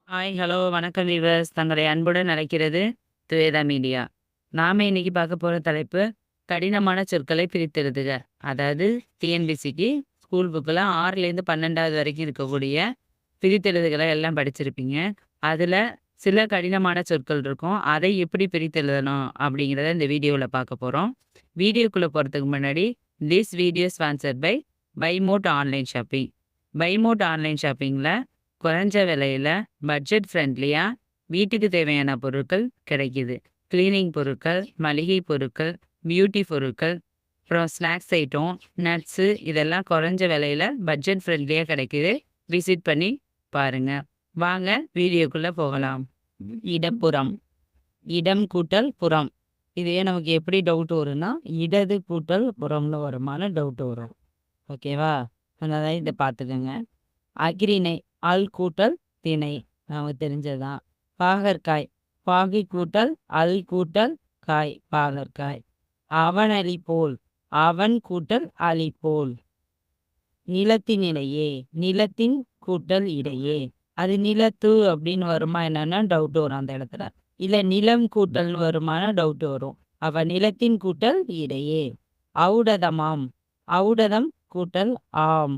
Hi, hello, வணக்கம் viewers. தங்களை அன்புடன் அழைக்கிறது துவேதா மீடியா. நாம இன்னைக்கு பார்க்க போற தலைப்பு கடினமான சொற்களை பிரித்தெழுதுக. அதாவது டிஎன்பிசிக்கு ஸ்கூல் புக்கில் 6லேருந்து 12வது வரைக்கும் இருக்கக்கூடிய பிரித்தெழுதுகளை எல்லாம் படிச்சிருப்பீங்க. அதில் சில கடினமான சொற்கள் இருக்கும். அதை எப்படி பிரித்தெழுதணும் அப்படிங்கிறத இந்த வீடியோவில் பார்க்க போகிறோம். வீடியோக்குள்ளே போகிறதுக்கு முன்னாடி this video sponsored by Bymot online shopping. Bymot online ஷாப்பிங்கில் குறைஞ்ச விலையில பட்ஜெட் ஃப்ரெண்ட்லியா வீட்டுக்கு தேவையான பொருட்கள் கிடைக்குது. கிளீனிங் பொருட்கள், மளிகை பொருட்கள், பியூட்டி பொருட்கள், அப்புறம் ஸ்நாக்ஸ் ஐட்டம், நட்ஸு இதெல்லாம் குறைஞ்ச விலையில பட்ஜெட் ஃப்ரெண்ட்லியா கிடைக்குது. விசிட் பண்ணி பாருங்க. வாங்க வீடியோக்குள்ள போகலாம். இடப்புறம். இடம் கூட்டல் புறம். இதே நமக்கு எப்படி டவுட் வரும்னா இடது கூட்டல் புறம்னு வருமான டவுட் வரும். ஓகேவா? அதனால இதை பார்த்துக்கோங்க. அக்ரிணை அல் கூட்டல் திணை நமக்கு தெரிஞ்சதுதான். பாகற்காய் பாகி கூட்டல் அல் கூட்டல் காய் பாகற்காய். அவனளி போல் அவன் கூட்டல் அலி போல். நிலத்தின் இடையே நிலத்தின் கூட்டல் இடையே. அது நிலத்து அப்படின்னு வருமா என்னன்னா டவுட் வரும் அந்த இடத்துல. இல்ல நிலம் கூட்டல் வருமான டவுட் வரும். அவ நிலத்தின் கூட்டல் இடையே. ஔடதமாம் ஔடதம் கூட்டல் ஆம்.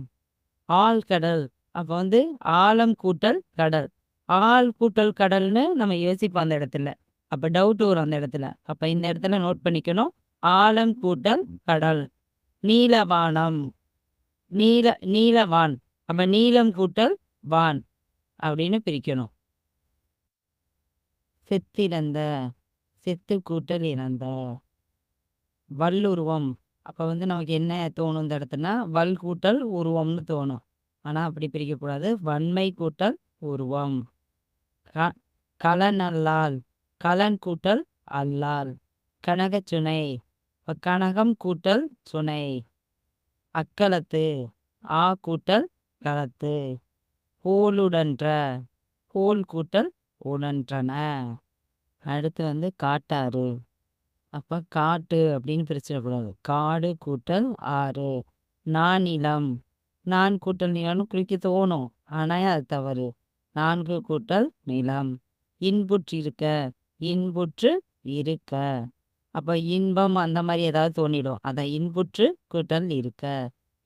ஆழ்கடல் அப்போ வந்து ஆழம் கூட்டல் கடல். ஆள் கூட்டல் கடல்னு நம்ம யோசிப்போம் அந்த இடத்துல. அப்போ டவுட் வரும் அந்த இடத்துல. அப்போ இந்த இடத்துல நோட் பண்ணிக்கணும். ஆழம் கூட்டல் கடல். நீலவானம் நீலவான். அப்போ நீலம் கூட்டல் வான் அப்படின்னு பிரிக்கணும். செத்திறந்த செத்து கூட்டல் இறந்த. வல்லுருவம் அப்போ வந்து நமக்கு என்ன தோணும் இந்த இடத்துனா வல் கூட்டல் உருவம்னு தோணும். ஆனால் அப்படி பிரிக்கக்கூடாது. வன்மை கூட்டல் உருவம். கலனல்லால் கலன் கூட்டல் அல்லால். கனகச்சுனை கனகம் கூட்டல் சுனை. அக்களத்து ஆ கூட்டல் களத்து. போலுடன்ற போல் கூட்டல் உடன்றன. அடுத்து வந்து காட்டாறு. அப்போ காட்டு அப்படின்னு பிரிச்சிடக்கூடாது. காடு கூட்டல் ஆறு. நானிலம் நான் கூட்டல் நிலம்னு குறிக்க தோணும். ஆனால் அது தவறு. 4 கூட்டல் நிலம். இன்புற்றிருக்க இன்புற்று இருக்க. அப்போ இன்பம் அந்த மாதிரி ஏதாவது தோணிடும். அதான் இன்புற்று கூட்டல் இருக்க.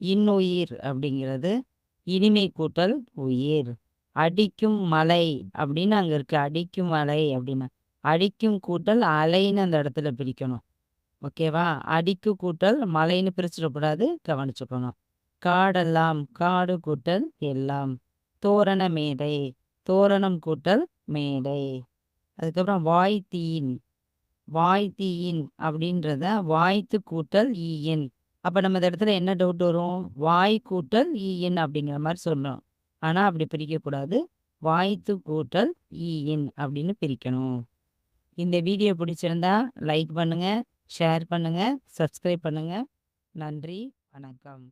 இன்னுயிர் அப்படிங்கிறது இனிமை கூட்டல் உயிர். அடிக்கும் மலை அப்படின்னு அங்கே இருக்கு. அடிக்கும் மலை அப்படின்னா அடிக்கும் கூட்டல் அலைன்னு அந்த இடத்துல பிரிக்கணும். ஓகேவா? அடிக்கு கூட்டல் மலைன்னு பிரிச்சிடக்கூடாது. கவனிச்சுக்கணும். காடெல்லாம் காடு கூட்டல் எல்லாம். தோரண மேடை தோரணம் கூட்டல் மேடை. அதுக்கப்புறம் வாய்த்தீன் வாய்த்தீயின் அப்படின்றத வாய்த்து கூட்டல் ஈயின். அப்போ நம்ம இந்த இடத்துல என்ன டவுட் வரும்? வாய் கூட்டல் ஈயின் அப்படிங்கிற மாதிரி சொல்லணும். ஆனால் அப்படி பிரிக்கக்கூடாது. வாய்த்து கூட்டல் ஈயின் அப்படின்னு பிரிக்கணும். இந்த வீடியோ பிடிச்சிருந்தா லைக் பண்ணுங்க, ஷேர் பண்ணுங்க, சப்ஸ்கிரைப் பண்ணுங்க. நன்றி, வணக்கம்.